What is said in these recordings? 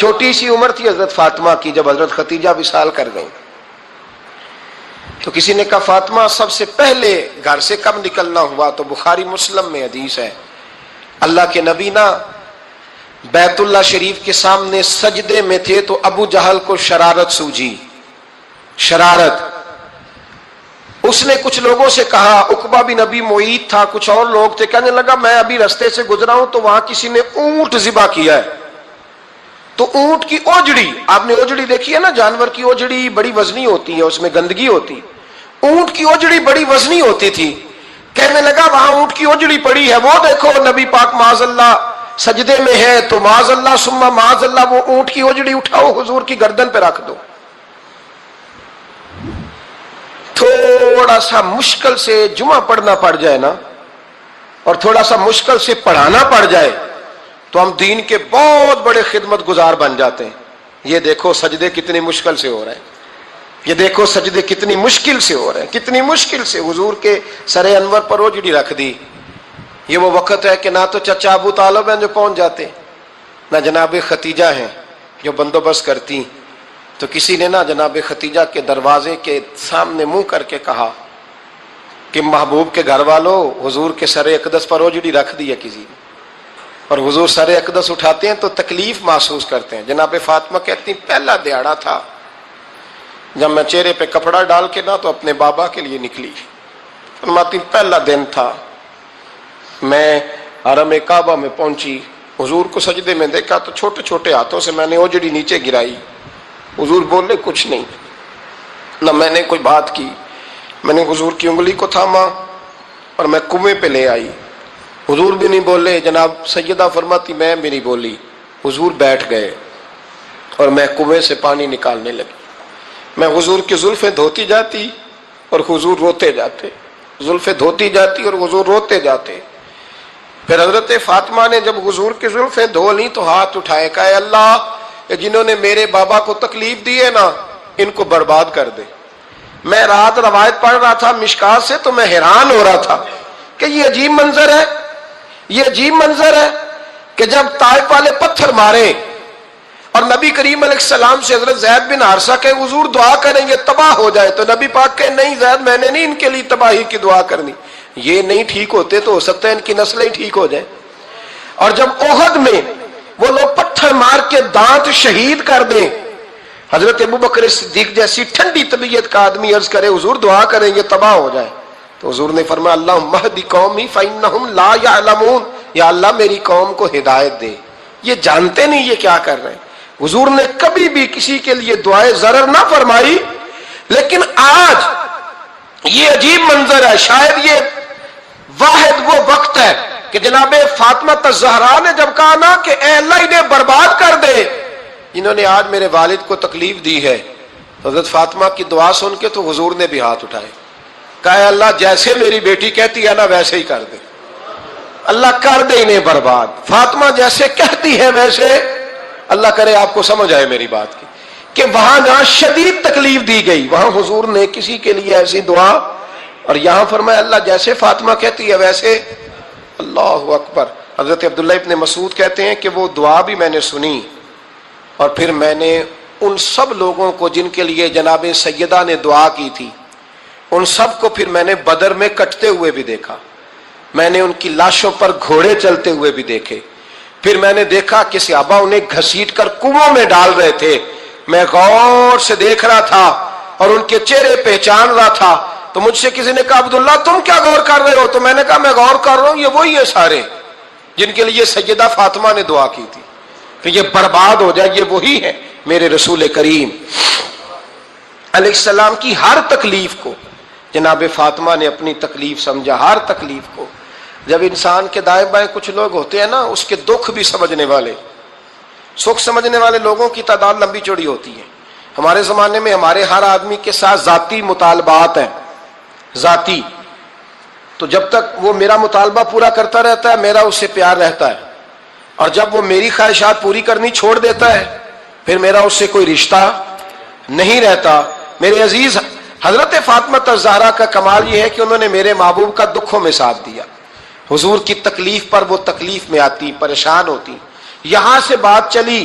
چھوٹی سی عمر تھی حضرت فاطمہ کی جب حضرت ختیجہ وصال کر گئیں، تو کسی نے کہا فاطمہ سب سے پہلے گھر سے کب نکلنا ہوا؟ تو بخاری مسلم میں حدیث ہے، اللہ کے نبی نا بیت اللہ شریف کے سامنے سجدے میں تھے تو ابو جہل کو شرارت سوجی، شرارت۔ اس نے کچھ لوگوں سے کہا، عقبہ بن نبی معیط تھا، کچھ اور لوگ تھے، کہنے لگا میں ابھی رستے سے گزرا ہوں تو وہاں کسی نے اونٹ ذبح کیا ہے، تو اونٹ کی اوجڑی، آپ نے اوجڑی دیکھی ہے نا، جانور کی اوجڑی بڑی وزنی ہوتی ہے، اس میں گندگی ہوتی، اونٹ کی اوجڑی بڑی وزنی ہوتی تھی، کہنے لگا وہاں اونٹ کی اوجڑی پڑی ہے، وہ دیکھو نبی پاک معاذ اللہ سجدے میں ہے، تو معاذ اللہ ثم معاذ اللہ وہ اونٹ کی اوجڑی اٹھاؤ حضور کی گردن پہ رکھ دو۔ تھوڑا سا مشکل سے جمعہ پڑھنا پڑ جائے نا، اور تھوڑا سا مشکل سے پڑھانا پڑ جائے تو ہم دین کے بہت بڑے خدمت گزار بن جاتے ہیں۔ یہ دیکھو سجدے کتنی مشکل سے ہو رہے ہیں، یہ دیکھو سجدے کتنی مشکل سے ہو رہے ہیں، کتنی مشکل سے حضور کے سر انور پر اوجڑی رکھ دی۔ یہ وہ وقت ہے کہ نہ تو چچا ابو طالب ہیں جو پہنچ جاتے، نہ جناب ختیجہ ہیں جو بندوبست کرتی، تو کسی نے نا جناب ختیجہ کے دروازے کے سامنے منہ کر کے کہا کہ محبوب کے گھر والوں حضور کے سر اقدس پر اوجڑی رکھ دی ہے کسی نے، اور حضور سر اقدس اٹھاتے ہیں تو تکلیف محسوس کرتے ہیں۔ جناب فاطمہ کہتی پہلا دیہڑا تھا جب میں چہرے پہ کپڑا ڈال کے نا تو اپنے بابا کے لیے نکلی، فرماتی پہلا دن تھا، میں حرم کعبہ میں پہنچی، حضور کو سجدے میں دیکھا تو چھوٹے چھوٹے ہاتھوں سے میں نے اوجڑی نیچے گرائی، حضور بولے کچھ نہیں، نہ میں نے کوئی بات کی، میں نے حضور کی انگلی کو تھاما اور میں کنویں پہ لے آئی، حضور بھی نہیں بولے، جناب سیدہ فرماتی میں بھی نہیں بولی، حضور بیٹھ گئے اور میں کنویں سے پانی نکالنے لگی، میں حضور کی زلفیں دھوتی جاتی اور حضور روتے جاتے، زلفیں دھوتی جاتی اور حضور روتے جاتے۔ پھر حضرت فاطمہ نے جب حضور کی زلفیں دھو لیں تو ہاتھ اٹھائے، کہا اے اللہ جنہوں نے میرے بابا کو تکلیف دی ہے نا ان کو برباد کر دے۔ میں رات روایت پڑھ رہا تھا مشکات سے تو میں حیران ہو رہا تھا کہ یہ عجیب منظر ہے، یہ عجیب منظر ہے کہ جب طائف والے پتھر مارے اور نبی کریم علیہ السلام سے حضرت زید بن حارثہ کہ حضور دعا کریں یہ تباہ ہو جائے، تو نبی پاک کہ نہیں زید میں نے نہیں ان کے لیے تباہی کی دعا کرنی، یہ نہیں ٹھیک ہوتے تو ہو سکتا ہے ان کی نسلیں ٹھیک ہو جائیں۔ اور جب احد میں وہ لوگ پتھر مار کے دانت شہید کر دیں، حضرت ابوبکر صدیق جیسی ٹھنڈی طبیعت کا آدمی عرض کرے حضور دعا کریں یہ تباہ ہو جائے، تو حضور نے فرمایا اللہم اہد قومی فإنہم لا یعلمون، یا اللہ میری قوم کو ہدایت دے، یہ جانتے نہیں یہ کیا کر رہے ہیں۔ حضور نے کبھی بھی کسی کے لیے دعائے ضرر نہ فرمائی، لیکن آج یہ عجیب منظر ہے، شاید یہ واحد وہ وقت ہے کہ جناب فاطمہ الزہرا نے جب کہا نا کہ اے اللہ انہیں برباد کر دے جنہوں نے آج میرے والد کو تکلیف دی ہے، حضرت فاطمہ کی دعا سن کے تو حضور نے بھی ہاتھ اٹھائے، کہا اے اللہ جیسے میری بیٹی کہتی ہے نا ویسے ہی کر دے، اللہ کر دے انہیں برباد، فاطمہ جیسے کہتی ہے ویسے، اللہ کرے آپ کو سمجھ آئے میری بات کی کہ وہاں جہاں شدید تکلیف دی گئی وہاں حضور نے کسی کے لیے ایسی دعا، اور یہاں فرمایا اللہ جیسے فاطمہ کہتی ہے ویسے، اللہ اکبر۔ حضرت عبداللہ ابن مسعود کہتے ہیں کہ وہ دعا بھی میں نے سنی، اور پھر میں نے ان سب لوگوں کو جن کے لیے جناب سیدہ نے دعا کی تھی ان سب کو پھر میں نے بدر میں کٹتے ہوئے بھی دیکھا، میں نے ان کی لاشوں پر گھوڑے چلتے ہوئے بھی دیکھے، پھر میں نے دیکھا کہ صحابہ انہیں گھسیٹ کر کنووں میں ڈال رہے تھے، میں غور سے دیکھ رہا تھا اور ان کے چہرے پہچان رہا تھا، تو مجھ سے کسی نے کہا عبداللہ تم کیا غور کر رہے ہو؟ تو میں نے کہا میں غور کر رہا ہوں یہ وہی ہیں سارے جن کے لیے سیدہ فاطمہ نے دعا کی تھی کہ یہ برباد ہو جائے، یہ وہی ہے میرے رسول کریم علیہ السلام کی ہر تکلیف کو جناب فاطمہ نے اپنی تکلیف سمجھا، ہر تکلیف کو۔ جب انسان کے دائیں بائیں کچھ لوگ ہوتے ہیں نا اس کے دکھ بھی سمجھنے والے، سکھ سمجھنے والے لوگوں کی تعداد لمبی چوڑی ہوتی ہے۔ ہمارے زمانے میں ہمارے ہر آدمی کے ساتھ ذاتی مطالبات ہیں، ذاتی، تو جب تک وہ میرا مطالبہ پورا کرتا رہتا ہے میرا اس سے پیار رہتا ہے، اور جب وہ میری خواہشات پوری کرنی چھوڑ دیتا ہے پھر میرا اس سے کوئی رشتہ نہیں رہتا۔ میرے عزیز حضرت فاطمہ الزہرا کا کمال یہ ہے کہ انہوں نے میرے محبوب کا دکھوں میں ساتھ دیا، حضور کی تکلیف پر وہ تکلیف میں آتی، پریشان ہوتی۔ یہاں سے بات چلی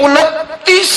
29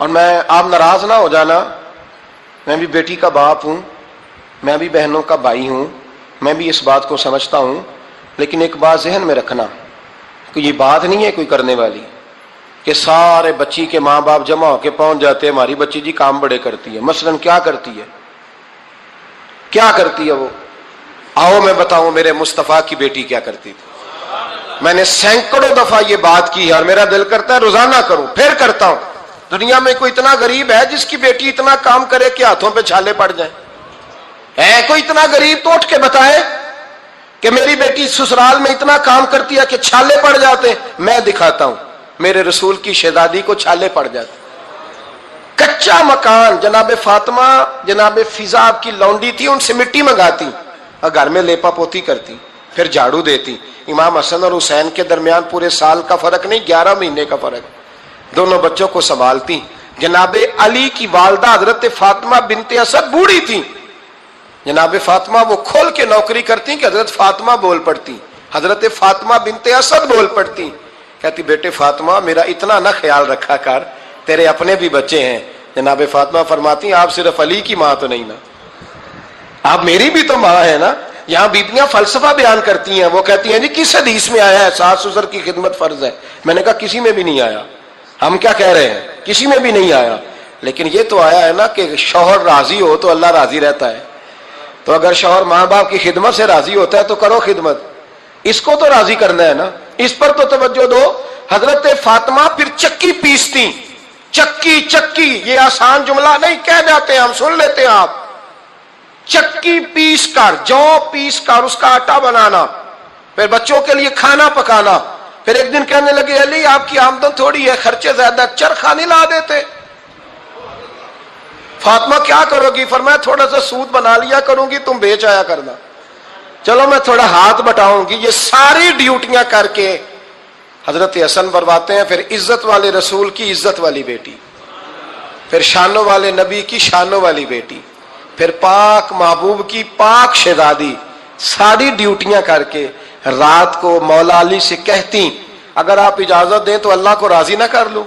اور میں آپ ناراض نہ ہو جانا، میں بھی بیٹی کا باپ ہوں، میں بھی بہنوں کا بھائی ہوں، میں بھی اس بات کو سمجھتا ہوں، لیکن ایک بات ذہن میں رکھنا کہ یہ بات نہیں ہے کوئی کرنے والی کہ سارے بچی کے ماں باپ جمع ہو کے پہنچ جاتے ہیں ہماری بچی جی کام بڑے کرتی ہے۔ مثلاً کیا کرتی ہے؟ کیا کرتی ہے وہ؟ آؤ میں بتاؤں میرے مصطفیٰ کی بیٹی کیا کرتی تھی۔ میں نے سینکڑوں دفعہ یہ بات کی ہے اور میرا دل کرتا ہے روزانہ کروں، پھر کرتا ہوں۔ دنیا میں کوئی اتنا غریب ہے جس کی بیٹی اتنا کام کرے کہ ہاتھوں پہ چھالے پڑ جائیں؟ ہے کوئی اتنا غریب تو اٹھ کے بتائے کہ میری بیٹی سسرال میں اتنا کام کرتی ہے کہ چھالے پڑ جاتے ہیں؟ میں دکھاتا ہوں، میرے رسول کی شہزادی کو چھالے پڑ جاتے۔ کچا مکان، جناب فاطمہ جناب فضا کی لونڈی تھی، ان سے مٹی منگاتی اور گھر میں لیپا پوتی کرتی، پھر جھاڑو دیتی۔ امام حسن اور حسین کے درمیان پورے سال کا فرق نہیں، 11 مہینے کا فرق، دونوں بچوں کو سنبھالتی۔ جناب علی کی والدہ حضرت فاطمہ بنت اسد بوڑھی تھی، جناب فاطمہ وہ کھول کے نوکری کرتی کہ حضرت فاطمہ بول پڑتی، حضرت فاطمہ بنت اسد بول پڑتی، کہتی بیٹے فاطمہ میرا اتنا نہ خیال رکھا کر، تیرے اپنے بھی بچے ہیں۔ جناب فاطمہ فرماتی آپ صرف علی کی ماں تو نہیں نا، آپ میری بھی تو ماں ہے نا۔ یہاں بیبیاں فلسفہ بیان کرتی ہیں، وہ کہتی ہیں جی کس حدیث میں آیا ہے ساس سسر کی خدمت فرض ہے؟ میں نے کہا کسی میں بھی نہیں آیا۔ ہم کیا کہہ رہے ہیں؟ کسی میں بھی نہیں آیا، لیکن یہ تو آیا ہے نا کہ شوہر راضی ہو تو اللہ راضی رہتا ہے۔ تو اگر شوہر ماں باپ کی خدمت سے راضی ہوتا ہے تو کرو خدمت، اس کو تو راضی کرنا ہے نا، اس پر تو توجہ دو۔ حضرت فاطمہ پھر چکی پیستی، چکی چکی، یہ آسان جملہ نہیں، کہہ جاتے ہیں ہم، سن لیتے ہیں آپ۔ چکی پیس کر، جو پیس کر اس کا آٹا بنانا، پھر بچوں کے لیے کھانا پکانا۔ پھر ایک دن کہنے لگے علی آپ کی آمدن تھوڑی ہے، خرچے زیادہ، چرخا نہیں لا دیتے؟ فاطمہ کیا کرو گی؟ فرمایا تھوڑا سا سود بنا لیا کروں گی، تم بیچ آیا کرنا۔ چلو میں تھوڑا ہاتھ بٹاؤں گی۔ یہ ساری ڈیوٹیاں کر کے حضرت حسن برواتے ہیں، پھر عزت والے رسول کی عزت والی بیٹی، پھر شانوں والے نبی کی شانوں والی بیٹی، پھر پاک محبوب کی پاک شہزادی، ساری ڈیوٹیاں کر کے رات کو مولا علی سے کہتی اگر آپ اجازت دیں تو اللہ کو راضی نہ کر لوں؟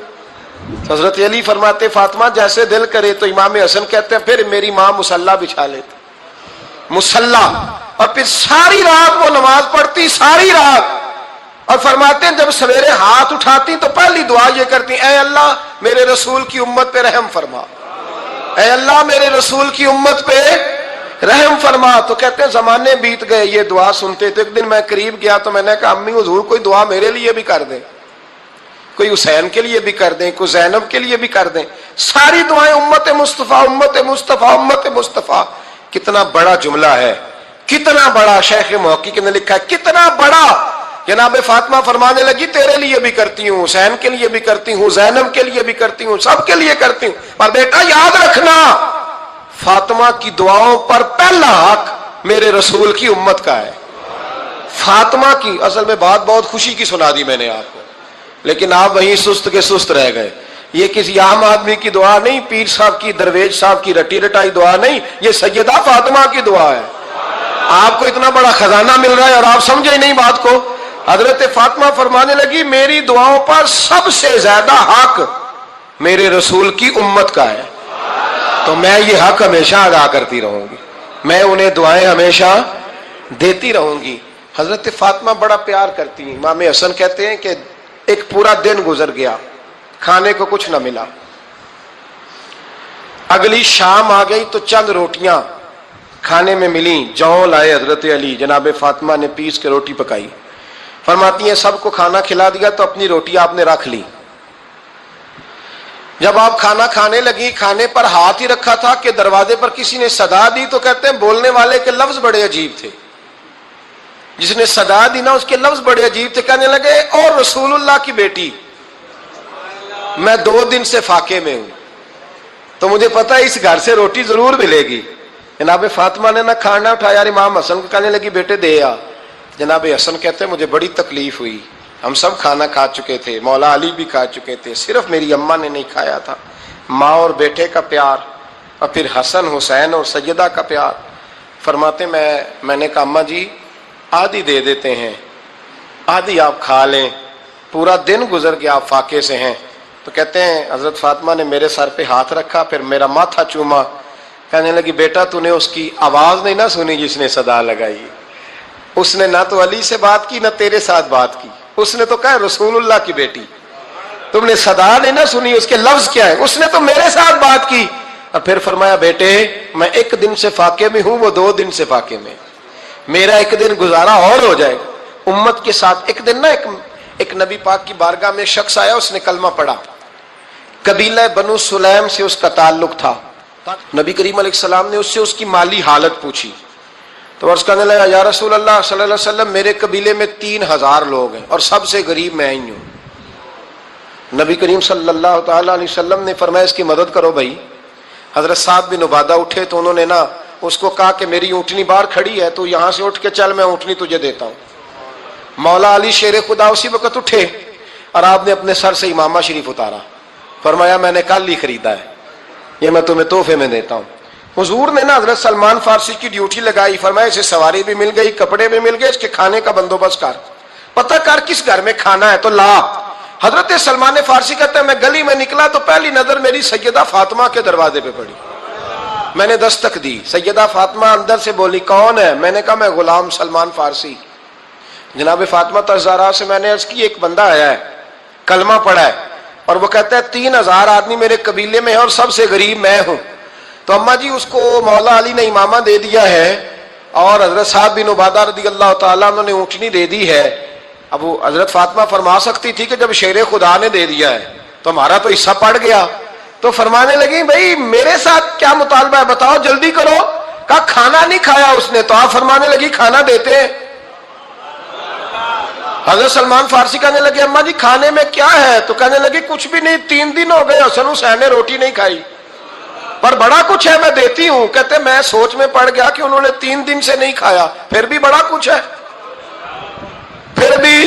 تو حضرت علی فرماتے فاطمہ جیسے دل کرے۔ تو امام حسن کہتے ہیں پھر میری ماں مصلی بچھا لیتی، مصلی، اور پھر ساری رات وہ نماز پڑھتی، ساری رات، اور فرماتے ہیں جب سویرے ہاتھ اٹھاتی تو پہلی دعا یہ کرتی اے اللہ میرے رسول کی امت پہ رحم فرما، اے اللہ میرے رسول کی امت پہ رحم فرما۔ تو کہتے ہیں زمانے بیت گئے یہ دعا سنتے۔ تو ایک دن میں قریب گیا تو میں نے کہا امی حضور کوئی دعا میرے لیے بھی کر دیں، کوئی حسین کے لیے بھی کر دیں، کوئی زینب کے لیے بھی کر دیں۔ ساری دعائیں امت مصطفیٰ امت مصطفیٰ امت مصطفیٰ۔ کتنا بڑا جملہ ہے، کتنا بڑا، شیخ محقق نے لکھا ہے کتنا بڑا۔ جناب فاطمہ فرمانے لگی تیرے لیے بھی کرتی ہوں، حسین کے لیے بھی کرتی ہوں، زینب کے لیے بھی کرتی ہوں، سب کے لیے کرتی ہوں، پر بیٹا یاد رکھنا فاطمہ کی دعاؤں پر پہلا حق میرے رسول کی امت کا ہے۔ فاطمہ کی اصل میں بات بہت خوشی کی سنا دی میں نے آپ کو، لیکن آپ وہیں سست کے سست رہ گئے۔ یہ کسی عام آدمی کی دعا نہیں، پیر صاحب کی، درویش صاحب کی رٹی رٹائی دعا نہیں، یہ سیدہ فاطمہ کی دعا ہے۔ آپ کو اتنا بڑا خزانہ مل رہا ہے اور آپ سمجھے ہی نہیں بات کو۔ حضرت فاطمہ فرمانے لگی میری دعاؤں پر سب سے زیادہ حق میرے رسول کی امت کا ہے، تو میں یہ حق ہمیشہ ادا کرتی رہوں گی، میں انہیں دعائیں ہمیشہ دیتی رہوں گی۔ حضرت فاطمہ بڑا پیار کرتی ہیں۔ امام حسن کہتے ہیں کہ ایک پورا دن گزر گیا، کھانے کو کچھ نہ ملا، اگلی شام آ گئی تو چند روٹیاں کھانے میں ملیں، جو لائے حضرت علی، جناب فاطمہ نے پیس کے روٹی پکائی۔ فرماتی ہیں سب کو کھانا کھلا دیا تو اپنی روٹی آپ نے رکھ لی۔ جب آپ کھانا کھانے لگی، کھانے پر ہاتھ ہی رکھا تھا کہ دروازے پر کسی نے صدا دی، تو کہتے ہیں بولنے والے کے لفظ بڑے عجیب تھے، جس نے صدا دی نا اس کے لفظ بڑے عجیب تھے، کہنے لگے اور رسول اللہ کی بیٹی میں 2 دن سے فاقے میں ہوں، تو مجھے پتا ہے اس گھر سے روٹی ضرور ملے گی۔ جناب فاطمہ نے نہ کھانا اٹھایا، امام حسن کو کہنے لگی بیٹے دے آ۔ جناب حسن کہتے ہیں مجھے بڑی تکلیف ہوئی، ہم سب کھانا کھا چکے تھے، مولا علی بھی کھا چکے تھے، صرف میری اماں نے نہیں کھایا تھا۔ ماں اور بیٹے کا پیار، اور پھر حسن حسین اور سیدہ کا پیار۔ فرماتے میں نے کہا اماں جی آدھی دے دیتے ہیں، آدھی آپ کھا لیں، پورا دن گزر گیا آپ فاقے سے ہیں، تو کہتے ہیں حضرت فاطمہ نے میرے سر پہ ہاتھ رکھا، پھر میرا ماتھا چوما، کہنے لگی بیٹا تو نے اس کی آواز نہیں نہ سنی جس نے صدا لگائی، اس نے نہ تو علی سے بات کی نہ تیرے ساتھ بات کی، اس نے تو کہا رسول اللہ کی بیٹی، تم نے صدا نہیں نہ سنی، اس کے لفظ کیا ہے، اس نے تو میرے ساتھ بات کی۔ اور پھر فرمایا بیٹے میں ایک دن سے فاقے میں ہوں، وہ 2 دن سے فاقے میں، میرا ایک دن گزارا اور ہو جائے گا امت کے ساتھ۔ ایک دن نا ایک نبی پاک کی بارگاہ میں شخص آیا، اس نے کلمہ پڑھا، قبیلہ بنو سلیم سے اس کا تعلق تھا۔ نبی کریم علیہ السلام نے اس سے اس کی مالی حالت پوچھی تو عرض کرنے لگا یا رسول اللہ صلی اللہ علیہ وسلم میرے قبیلے میں 3000 لوگ ہیں اور سب سے غریب میں ہی ہوں۔ نبی کریم صلی اللہ تعالی علیہ وسلم نے فرمایا اس کی مدد کرو بھائی۔ حضرت سعد بن عبادہ اٹھے تو انہوں نے نا اس کو کہا کہ میری اونٹنی باہر کھڑی ہے تو یہاں سے اٹھ کے چل، میں اونٹنی تجھے دیتا ہوں۔ مولا علی شیر خدا اسی وقت اٹھے اور آپ نے اپنے سر سے امامہ شریف اتارا، فرمایا میں نے کل ہی خریدا ہے، یہ میں تمہیں تحفے میں دیتا ہوں۔ حضور نے نا حضرت سلمان فارسی کی ڈیوٹی لگائی، فرمایا اسے سواری بھی مل گئی، کپڑے بھی مل گئے، اس کے کھانے کا بندوبست کر، پتہ کر کس گھر میں کھانا ہے تو لا۔ حضرت سلمان فارسی کہتے ہیں میں گلی میں نکلا تو پہلی نظر میری سیدہ فاطمہ کے دروازے پہ پڑی، میں نے دستک دی، سیدہ فاطمہ اندر سے بولی کون ہے؟ میں نے کہا میں غلام سلمان فارسی۔ جناب فاطمہ تزارا سے میں نے عرض کی ایک بندہ آیا ہے، کلمہ پڑھا ہے اور وہ کہتا ہے 3000 آدمی میرے قبیلے میں ہے اور سب سے غریب میں ہوں، تو اماں جی اس کو مولا علی نے امامہ دے دیا ہے اور حضرت سعد بن عبادہ رضی اللہ تعالیٰ عنہ نے اونٹنی دے دی ہے۔ اب وہ حضرت فاطمہ فرما سکتی تھی کہ جب شیر خدا نے دے دیا ہے تو ہمارا تو حصہ پڑ گیا، تو فرمانے لگی بھائی میرے ساتھ کیا مطالبہ ہے بتاؤ جلدی کرو۔ کہا کھانا نہیں کھایا اس نے، تو آپ فرمانے لگی کھانا دیتے ہیں۔ حضرت سلمان فارسی کہنے لگے اماں جی کھانے میں کیا ہے؟ تو کہنے لگی کچھ بھی نہیں، 3 دن ہو گئے حسن حسین نے روٹی نہیں کھائی، پر بڑا کچھ ہے میں دیتی ہوں۔ کہتے میں سوچ میں پڑ گیا کہ انہوں نے 3 دن سے نہیں کھایا، پھر بھی بڑا کچھ ہے، پھر بھی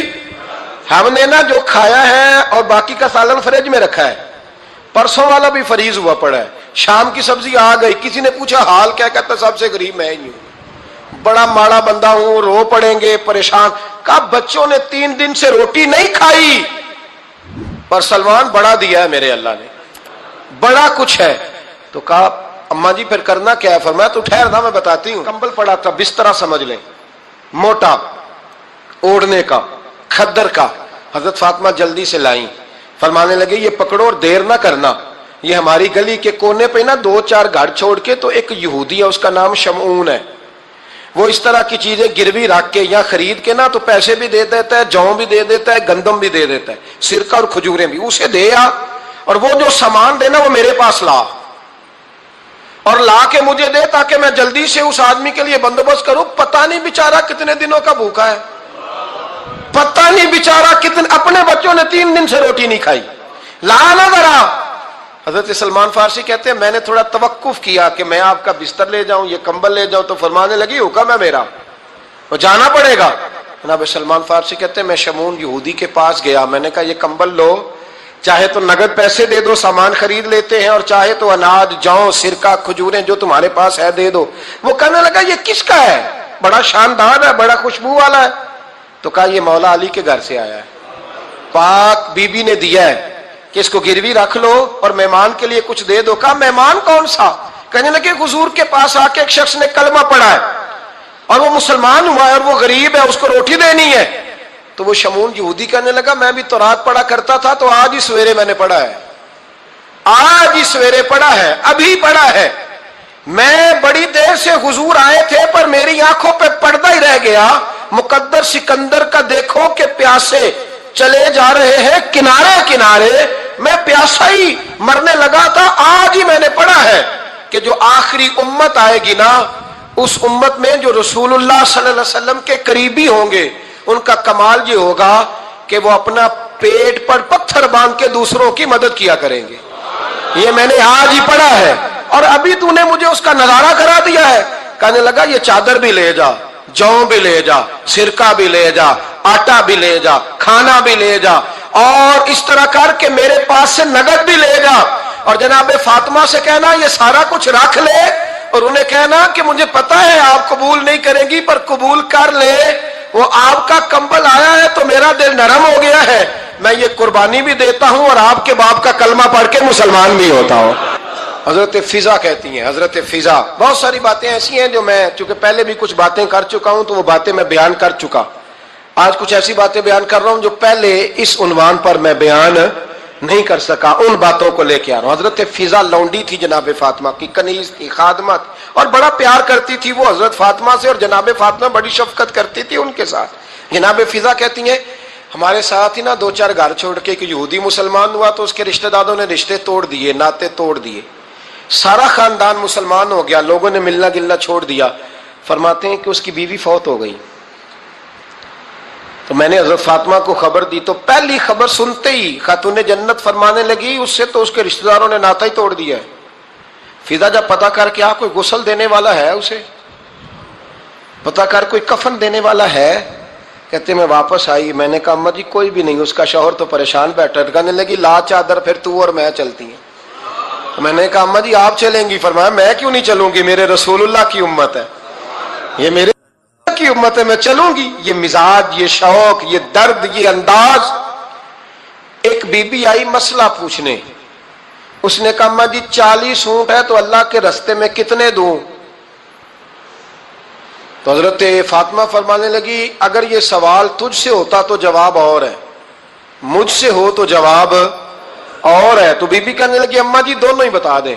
ہم نے نا جو کھایا ہے اور باقی کا سالن فریج میں رکھا ہے، پرسوں والا بھی فریز ہوا پڑا ہے، شام کی سبزی آ گئی، کسی نے پوچھا حال کیا؟ کہتا سب سے غریب میں ہی ہوں، بڑا ماڑا بندہ ہوں، رو پڑیں گے پریشان۔ کہا بچوں نے 3 دن سے روٹی نہیں کھائی، پر سلمان بڑا دیا ہے میرے اللہ نے، بڑا کچھ ہے۔ تو کہا اماں جی پھر کرنا کیا ہے؟ فرمایا تو ٹھہر نا میں بتاتی ہوں۔ کمبل پڑا تھا، بسترا سمجھ لیں، موٹا اوڑھنے کا، کھدر کا، حضرت فاطمہ جلدی سے لائیں، فرمانے لگے یہ پکڑو اور دیر نہ کرنا، یہ ہماری گلی کے کونے پہ نا 2-4 گھر چھوڑ کے تو ایک یہودی ہے، اس کا نام شمعون ہے، وہ اس طرح کی چیزیں گروی رکھ کے یا خرید کے نا تو پیسے بھی دے دیتا ہے، جوں بھی دے دیتا ہے، گندم بھی دے دیتا ہے، سرکہ اور کھجوریں بھی، اسے دے آ اور وہ جو سامان دینا وہ میرے پاس لا اور لا کے مجھے دے تاکہ میں جلدی سے اس آدمی کے لیے بندوبست کروں۔ پتہ نہیں بیچارہ کتنے دنوں کا بھوکا ہے، پتہ نہیں بیچارہ کتنے، اپنے بچوں نے 3 دن سے روٹی نہیں کھائی، لا نہ ذرا۔ حضرت سلمان فارسی کہتے ہیں میں نے تھوڑا توقف کیا کہ میں آپ کا بستر لے جاؤں، یہ کمبل لے جاؤں، تو فرمانے لگی حکم ہے میرا، وہ جانا پڑے گا۔ جناب سلمان فارسی کہتے ہیں میں شمعون یہودی کے پاس گیا، میں نے کہا یہ کمبل لو، چاہے تو نگد پیسے دے دو، سامان خرید لیتے ہیں، اور چاہے تو اناج، جوں، سرکہ، کھجوریں جو تمہارے پاس ہے دے دو۔ وہ کہنے لگا یہ کس کا ہے؟ بڑا شاندار ہے، بڑا خوشبو والا ہے۔ تو کہا یہ مولا علی کے گھر سے آیا ہے، پاک بی بی نے دیا ہے کہ اس کو گروی رکھ لو اور مہمان کے لیے کچھ دے دو۔ کہا مہمان کون سا؟ کہنے لگے حضور کے پاس آ کے ایک شخص نے کلمہ پڑھا ہے اور وہ مسلمان ہوا ہے اور وہ غریب ہے، اس کو روٹی دینی ہے۔ تو وہ شمعون یہودی کہنے لگا میں بھی تورات پڑھا کرتا تھا، تو آج ہی سویرے میں نے پڑھا ہے، آج ہی سویرے پڑھا ہے، ابھی پڑھا ہے۔ میں بڑی دیر سے حضور آئے تھے پر میری آنکھوں پہ پردہ ہی رہ گیا، مقدر سکندر کا دیکھو کہ پیاسے چلے جا رہے ہیں کنارے کنارے، میں پیاسا ہی مرنے لگا تھا، آج ہی میں نے پڑھا ہے کہ جو آخری امت آئے گی نا، اس امت میں جو رسول اللہ صلی اللہ علیہ وسلم کے قریبی ہوں گے، ان کا کمال یہ ہوگا کہ وہ اپنا پیٹ پر پتھر باندھ کے دوسروں کی مدد کیا کریں گے۔ یہ میں نے آج ہی پڑھا ہے اور ابھی تو نے مجھے اس کا نظارہ کرا دیا ہے۔ کہنے لگا یہ چادر بھی لے جا، جوں بھی لے جا، سرکہ بھی لے جا، آٹا بھی لے جا، کھانا بھی لے جا، اور اس طرح کر کے میرے پاس سے نگد بھی لے جا، اور جناب فاطمہ سے کہنا یہ سارا کچھ رکھ لے، اور انہیں کہنا کہ مجھے پتا ہے آپ قبول نہیں کریں گی پر قبول کر لے، وہ آپ کا کمبل آیا ہے تو میرا دل نرم ہو گیا ہے، میں یہ قربانی بھی دیتا ہوں اور آپ کے باپ کا کلمہ پڑھ کے مسلمان بھی ہوتا ہوں. حضرت فضا کہتی ہیں، حضرت فضا. بہت ساری باتیں ایسی ہیں جو میں چونکہ پہلے بھی کچھ باتیں کر چکا ہوں تو وہ باتیں میں بیان کر چکا. آج کچھ ایسی باتیں بیان کر رہا ہوں جو پہلے اس عنوان پر میں بیان نہیں کر سکا، ان باتوں کو لے کے آ رہا ہوں. حضرت فضا لونڈی تھی جناب فاطمہ کی، کنیز تھی، خادمہ تھی، اور بڑا پیار کرتی تھی وہ حضرت فاطمہ سے، اور جناب فاطمہ بڑی شفقت کرتی تھی ان کے ساتھ. جناب فضا کہتی ہیں ہمارے ساتھ ہی نا 2-4 گھر چھوڑ کے ایک یہودی مسلمان ہوا تو اس کے رشتہ داروں نے رشتے توڑ دیے، ناطے توڑ دیے، سارا خاندان مسلمان ہو گیا، لوگوں نے ملنا گلنا چھوڑ دیا. فرماتے ہیں کہ اس کی بیوی فوت ہو گئی. تو میں نے حضرت فاطمہ کو خبر دی تو پہلی خبر سنتے ہی خاتون جنت فرمانے لگی اس سے تو اس کے رشتہ داروں نے ناتا ہی توڑ دیا ہے. فضا جب پتا کر کے کوئی غسل دینے والا ہے، اسے پتا کر کوئی کفن دینے والا ہے، کہتے میں واپس آئی. میں نے کہا اماں جی کوئی بھی نہیں، اس کا شوہر تو پریشان بیٹھا. کہنے لگی لا چادر پھر تو اور میں چلتی ہیں. میں نے کہا اماں جی آپ چلیں گی؟ فرمایا میں کیوں نہیں چلوں گی، میرے رسول اللہ کی امت ہے، یہ میرے کی امت ہے، میں چلوں گی. یہ مزاج، یہ شوق، یہ درد، یہ انداز. ایک بی بی آئی مسئلہ پوچھنے، اس نے کہا اماں جی 40 اونٹ ہے تو اللہ کے رستے میں کتنے دوں؟ تو حضرت فاطمہ فرمانے لگی اگر یہ سوال تجھ سے ہوتا تو جواب اور ہے، مجھ سے ہو تو جواب اور ہے. تو بی بی کہنے لگی اماں جی دونوں ہی بتا دیں.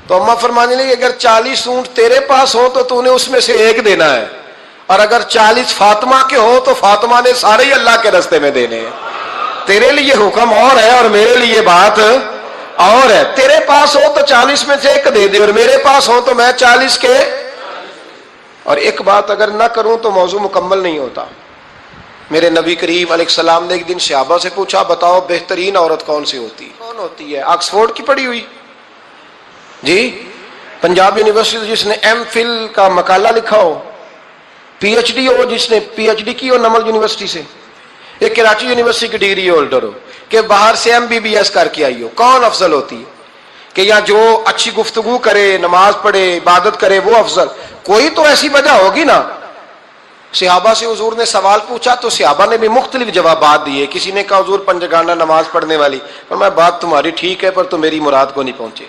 تو اماں فرمانے لگی اگر 40 اونٹ تیرے پاس ہو تو تو نے اس میں سے ایک دینا ہے، اور اگر 40 فاطمہ کے ہو تو فاطمہ نے سارے ہی اللہ کے رستے میں دینے ہیں. تیرے لیے حکم اور ہے اور میرے لیے بات اور ہے. تیرے پاس ہو تو 40 میں سے ایک دے دے، اور میرے پاس ہو تو میں 40 کے. اور ایک بات اگر نہ کروں تو موضوع مکمل نہیں ہوتا. میرے نبی کریم علیہ السلام نے ایک دن صحابہ سے پوچھا بتاؤ بہترین عورت کون سی ہوتی ہے؟ کون ہوتی ہے؟ آکسفورڈ کی پڑھی ہوئی جی، پنجاب یونیورسٹی جس نے ایم فل کا مقالہ لکھا ہو، پی ایچ ڈی ہو جس نے پی ایچ ڈی کی ہو نمل یونیورسٹی سے، ایک کراچی یونیورسٹی کی ڈگری ہولڈر ہو، کہ باہر سے ایم بی بی ایس کر کے آئی ہو. کون افضل ہوتی ہے؟ کہ یا جو اچھی گفتگو کرے، نماز پڑھے، عبادت کرے، وہ افضل؟ کوئی تو ایسی وجہ ہوگی نا. صحابہ سے حضور نے سوال پوچھا تو صحابہ نے بھی مختلف جوابات دیے. کسی نے کہا حضور پنجگانہ نماز پڑھنے والی. فرمایا بات تمہاری ٹھیک ہے پر تم میری مراد کو نہیں پہنچے.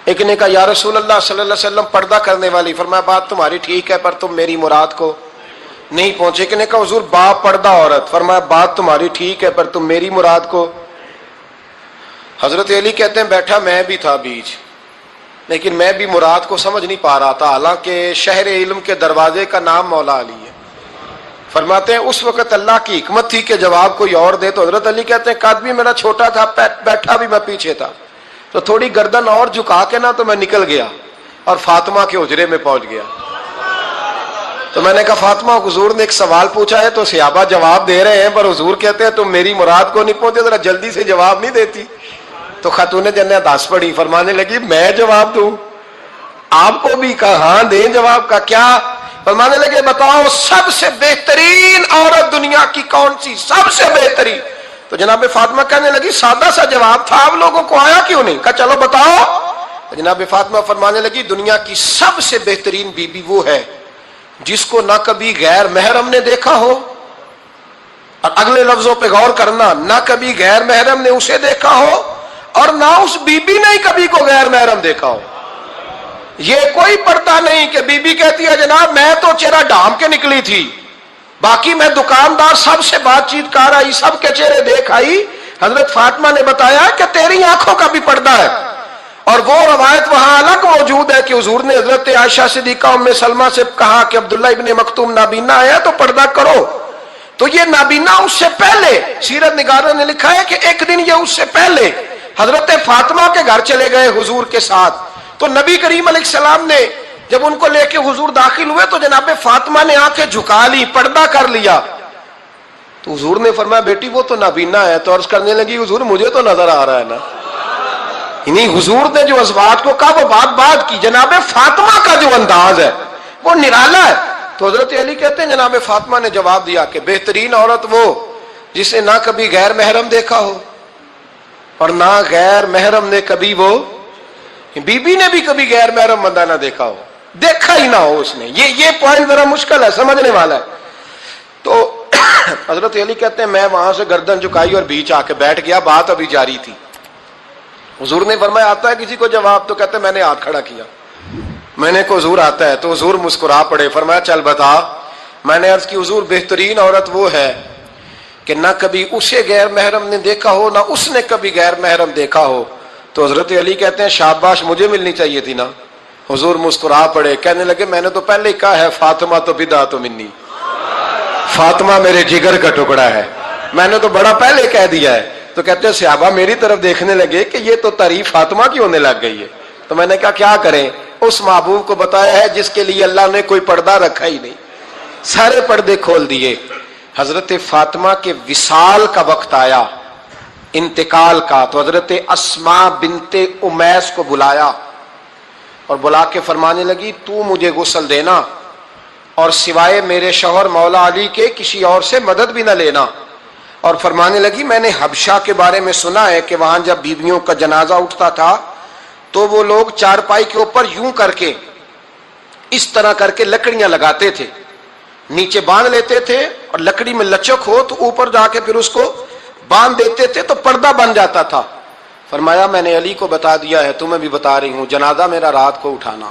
ایک نے کہا یا رسول اللہ صلی اللہ علیہ وسلم پردہ کرنے والی. فرمایا بات تمہاری ٹھیک ہے پر تم میری مراد کو نہیں پہنچے. ایک نے کہا حضور با پردہ عورت. فرمایا بات تمہاری ٹھیک ہے پر تم میری مراد کو. حضرت علی کہتے ہیں بیٹھا میں بھی تھا بیچ، لیکن میں بھی مراد کو سمجھ نہیں پا رہا تھا، حالانکہ شہر علم کے دروازے کا نام مولا علی ہے. فرماتے ہیں اس وقت اللہ کی حکمت تھی کہ جواب کوئی اور دے. تو حضرت علی کہتے ہیں قد بھی میرا چھوٹا تھا، بیٹھا بھی میں پیچھے تھا، تو تھوڑی گردن اور جھکا کے نا تو میں نکل گیا اور فاطمہ کے حجرے میں پہنچ گیا. تو میں نے کہا فاطمہ حضور نے ایک سوال پوچھا ہے تو صحابہ جواب دے رہے ہیں پر حضور کہتے ہیں تم میری مراد کو نہیں پہنچے، ذرا جلدی سے جواب نہیں دیتی. تو خاتون جنت ہنس پڑی، فرمانے لگی میں جواب دوں؟ آپ کو بھی کہا ہاں دیں جواب کا. کیا؟ فرمانے لگے بتاؤ سب سے بہترین عورت دنیا کی کون سی؟ سب سے بہترین. تو جناب فاطمہ کہنے لگی سادہ سا جواب تھا، آپ لوگوں کو آیا کیوں نہیں؟ کہا چلو بتاؤ. جناب فاطمہ فرمانے لگی دنیا کی سب سے بہترین بی بی وہ ہے جس کو نہ کبھی غیر محرم نے دیکھا ہو، اور اگلے لفظوں پہ غور کرنا، نہ کبھی غیر محرم نے اسے دیکھا ہو اور نہ اس بی بی نے کبھی کو غیر محرم دیکھا ہو. یہ کوئی پردہ نہیں کہ بی بی کہتی ہے جناب میں تو چہرہ ڈھام کے نکلی تھی، باقی میں دکاندار سب سے بات چیت کر آئی، سب کے چہرے دیکھ آئی. حضرت فاطمہ نے بتایا کہ تیری آنکھوں کا بھی پردہ ہے. اور وہ روایت وہاں الگ موجود ہے کہ حضور نے حضرت عائشہ صدیقہ ام سلمہ سے کہا کہ عبداللہ ابن مکتوم نابینا ہے تو پردہ کرو. تو یہ نابینا اس سے پہلے سیرت نگاروں نے لکھا ہے کہ ایک دن یہ اس سے پہلے حضرت فاطمہ کے گھر چلے گئے حضور کے ساتھ. تو نبی کریم علیہ السلام نے جب ان کو لے کے حضور داخل ہوئے تو جناب فاطمہ نے آنکھیں جھکا لی، پردہ کر لیا. تو حضور نے فرمایا بیٹی وہ تو نابینا ہے. تو عرض کرنے لگی حضور مجھے تو نظر آ رہا ہے نا. نہیں حضور نے جو ازواج کو کہا وہ بات کی. جناب فاطمہ کا جو انداز ہے وہ نرالا ہے. تو حضرت علی کہتے ہیں جناب فاطمہ نے جواب دیا کہ بہترین عورت وہ جسے نہ کبھی غیر محرم دیکھا ہو اور نہ غیر محرم نے کبھی، وہ بی بی نے بھی کبھی غیر محرم بندہ نہ دیکھا ہو، دیکھا ہی نہ ہو اس نے. یہ پوائنٹ ذرا مشکل ہے، سمجھنے والا ہے. تو حضرت علی کہتے ہیں میں وہاں سے گردن جھکائی اور بیچ آ کے بیٹھ گیا، بات ابھی جاری تھی۔ حضور نے فرمایا آتا ہے کسی کو جواب؟ تو کہتے ہیں میں نے ہاتھ کھڑا کیا، میں نے کو حضور آتا ہے؟ تو حضور مسکرا پڑے، فرمایا چل بتا۔ میں نے عرض کی حضور بہترین عورت وہ ہے کہ نہ کبھی اسے غیر محرم نے دیکھا ہو نہ اس نے کبھی غیر محرم دیکھا ہو۔ تو حضرت علی کہتے ہیں شاباش، مجھے ملنی چاہیے تھی نا۔ حضور مسکرا پڑے، کہنے لگے میں نے تو پہلے ہی کہا ہے فاطمہ تو بدعت منی، فاطمہ میرے جگر کا ٹکڑا ہے، میں نے تو بڑا پہلے کہہ دیا ہے۔ تو کہتے ہیں صحابہ میری طرف دیکھنے لگے کہ یہ تو تعریف فاطمہ کی ہونے لگ گئی ہے۔ تو میں نے کہا کیا کریں؟ اس محبوب کو بتایا ہے جس کے لیے اللہ نے کوئی پردہ رکھا ہی نہیں، سارے پردے کھول دیے۔ حضرت فاطمہ کے وصال کا وقت آیا، انتقال کا، تو حضرت اسماء بنت امیس کو بلایا اور بلا کے فرمانے لگی تو مجھے غسل دینا اور سوائے میرے شوہر مولا علی کے کسی اور سے مدد بھی نہ لینا۔ اور فرمانے لگی میں نے حبشہ کے بارے میں سنا ہے کہ وہاں جب بیویوں کا جنازہ اٹھتا تھا تو وہ لوگ چارپائی کے اوپر یوں کر کے اس طرح کر کے لکڑیاں لگاتے تھے، نیچے باندھ لیتے تھے اور لکڑی میں لچک ہو تو اوپر جا کے پھر اس کو باندھ دیتے تھے تو پردہ بن جاتا تھا۔ فرمایا میں نے علی کو بتا دیا ہے، تمہیں بھی بتا رہی ہوں، جنازہ میرا رات کو اٹھانا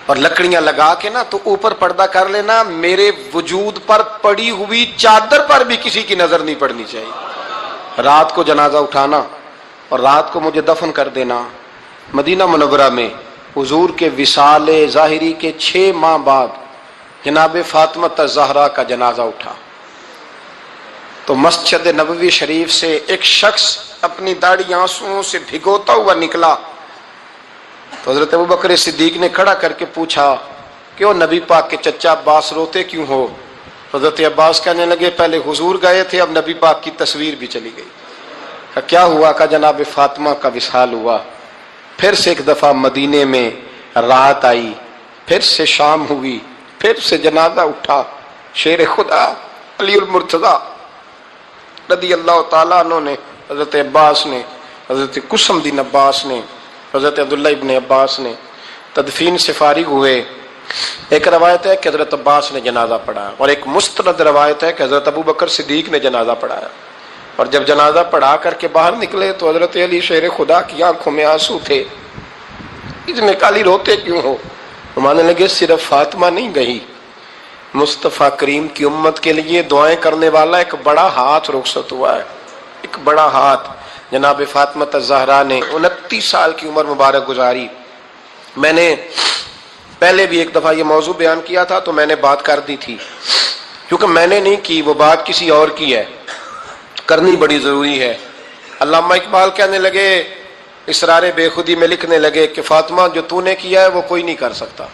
اور لکڑیاں لگا کے نا تو اوپر پردہ کر لینا، میرے وجود پر پڑی ہوئی چادر پر بھی کسی کی نظر نہیں پڑنی چاہیے۔ رات کو جنازہ اٹھانا اور رات کو مجھے دفن کر دینا۔ مدینہ منورہ میں حضور کے وصال ظاہری کے 6 ماہ بعد جناب فاطمہ الزہرا کا جنازہ اٹھا تو مسجد نبوی شریف سے ایک شخص اپنی داڑھی آنسوؤں سے بھگوتا ہوا نکلا تو حضرت ابوبکر صدیق نے کھڑا کر کے پوچھا کیوں نبی پاک کے چچا عباس روتے کیوں ہو؟ حضرت عباس کہنے لگے پہلے حضور گئے تھے، اب نبی پاک کی تصویر بھی چلی گئی۔ کیا ہوا؟ کہ جناب فاطمہ کا وصال ہوا، پھر سے ایک دفعہ مدینے میں رات آئی، پھر سے شام ہوئی، پھر سے جنازہ اٹھا۔ شیر خدا علی المرتضیٰ رضی اللہ تعالیٰ عنہ نے، حضرت عباس نے، حضرت قسم دین عباس نے، حضرت عبداللہ ابن عباس نے تدفین سے فارغ ہوئے۔ ایک روایت ہے کہ حضرت عباس نے جنازہ پڑھایا اور ایک مستند روایت ہے کہ حضرت ابوبکر صدیق نے جنازہ پڑھایا، اور جب جنازہ پڑھا کر کے باہر نکلے تو حضرت علی شیر خدا کی آنکھوں میں آنسو تھے۔ اتنے کالی روتے کیوں ہو؟ ماننے لگے صرف فاطمہ نہیں گئی، مصطفیٰ کریم کی امت کے لیے دعائیں کرنے والا ایک بڑا ہاتھ رخصت ہوا ہے، ایک بڑا ہاتھ۔ جناب فاطمہ الزہرا نے 29 سال کی عمر مبارک گزاری۔ میں نے پہلے بھی ایک دفعہ یہ موضوع بیان کیا تھا تو میں نے بات کر دی تھی، کیونکہ میں نے نہیں کی، وہ بات کسی اور کی ہے، کرنی بڑی ضروری ہے۔ علامہ اقبال کہنے لگے، اسرار بے خودی میں لکھنے لگے کہ فاطمہ جو تو نے کیا ہے وہ کوئی نہیں کر سکتا۔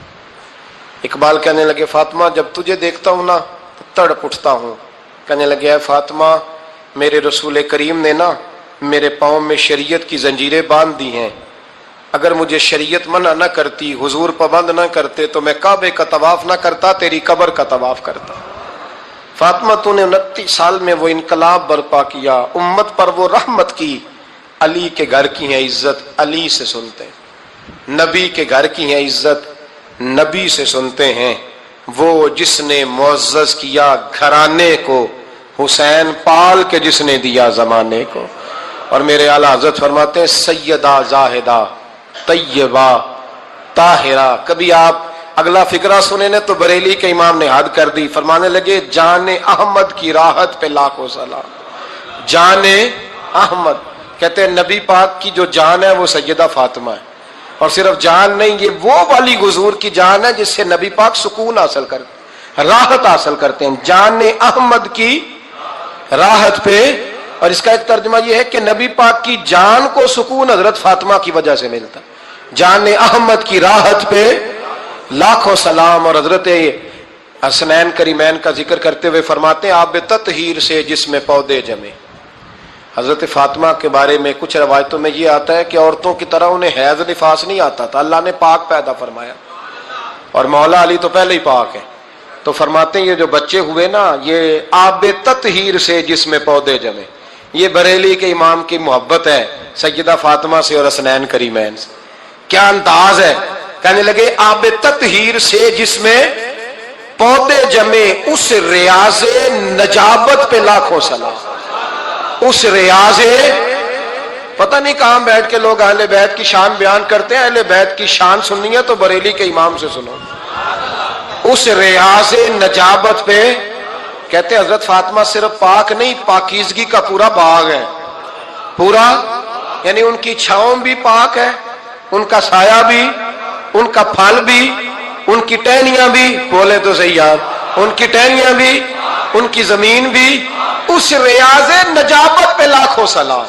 اقبال کہنے لگے فاطمہ جب تجھے دیکھتا ہوں نا تو تڑپ اٹھتا ہوں۔ کہنے لگے اے فاطمہ میرے رسول کریم نے نا میرے پاؤں میں شریعت کی زنجیریں باندھ دی ہیں، اگر مجھے شریعت منع نہ کرتی، حضور پابند نہ کرتے تو میں کعبے کا طواف نہ کرتا، تیری قبر کا طواف کرتا۔ فاطمہ تو نے 29 سال میں وہ انقلاب برپا کیا، امت پر وہ رحمت کی۔ علی کے گھر کی ہے عزت، علی سے سنتے ہیں، نبی کے گھر کی ہے عزت، نبی سے سنتے ہیں۔ وہ جس نے معزز کیا گھرانے کو، حسین پال کے جس نے دیا زمانے کو۔ اور میرے اعلیٰ حضرت فرماتے ہیں سیدہ زاہدہ طیبہ طاہرہ۔ کبھی آپ اگلا فقرہ سنے نے تو بریلی کے امام نے حد کر دی، فرمانے لگے جان احمد کی راحت پہ لاکھوں سلام۔ جان احمد کہتے ہیں نبی پاک کی جو جان ہے وہ سیدہ فاطمہ ہے، اور صرف جان نہیں، یہ وہ والی حضور کی جان ہے جس سے نبی پاک سکون حاصل کرتے، راحت حاصل کرتے ہیں۔ جان احمد کی راحت پہ، اور اس کا ایک ترجمہ یہ ہے کہ نبی پاک کی جان کو سکون حضرت فاطمہ کی وجہ سے ملتا۔ جان احمد کی راحت پہ لاکھوں سلام۔ اور حضرت حسنین کریمین کا ذکر کرتے ہوئے فرماتے ہیں آب تطہیر سے جس میں پودے جمے۔ حضرت فاطمہ کے بارے میں کچھ روایتوں میں یہ آتا ہے کہ عورتوں کی طرح انہیں حیض نفاس نہیں آتا تھا، اللہ نے پاک پیدا فرمایا، اور مولا علی تو پہلے ہی پاک ہے، تو فرماتے ہیں یہ جو بچے ہوئے نا یہ آب تطہیر سے جس میں پودے جمے۔ یہ بریلی کے امام کی محبت ہے سیدہ فاطمہ سے اور حسنین کریمین سے۔ کیا انداز ہے، کہنے لگے آب تطہیر سے جس میں پودے جمے اس ریاض نجابت پہ لاکھوں سلام. اس ریاض، پتہ نہیں کہاں بیٹھ کے لوگ اہل بیت کی شان بیان کرتے ہیں. اہل بیت کی شان سننی ہے تو بریلی کے امام سے سنو. اس ریاض نجابت پہ کہتے ہیں حضرت فاطمہ صرف پاک نہیں، پاکیزگی کا پورا باغ ہے. پورا یعنی ان کی چھاؤں بھی پاک ہے، ان کا سایہ بھی، ان کا پھل بھی، ان کی ٹہنیاں بھی، بولے تو صحیح آپ، ان کی ٹہنیاں بھی، ان کی زمین بھی. اس ریاض نجابت پہ لاکھوں سلام.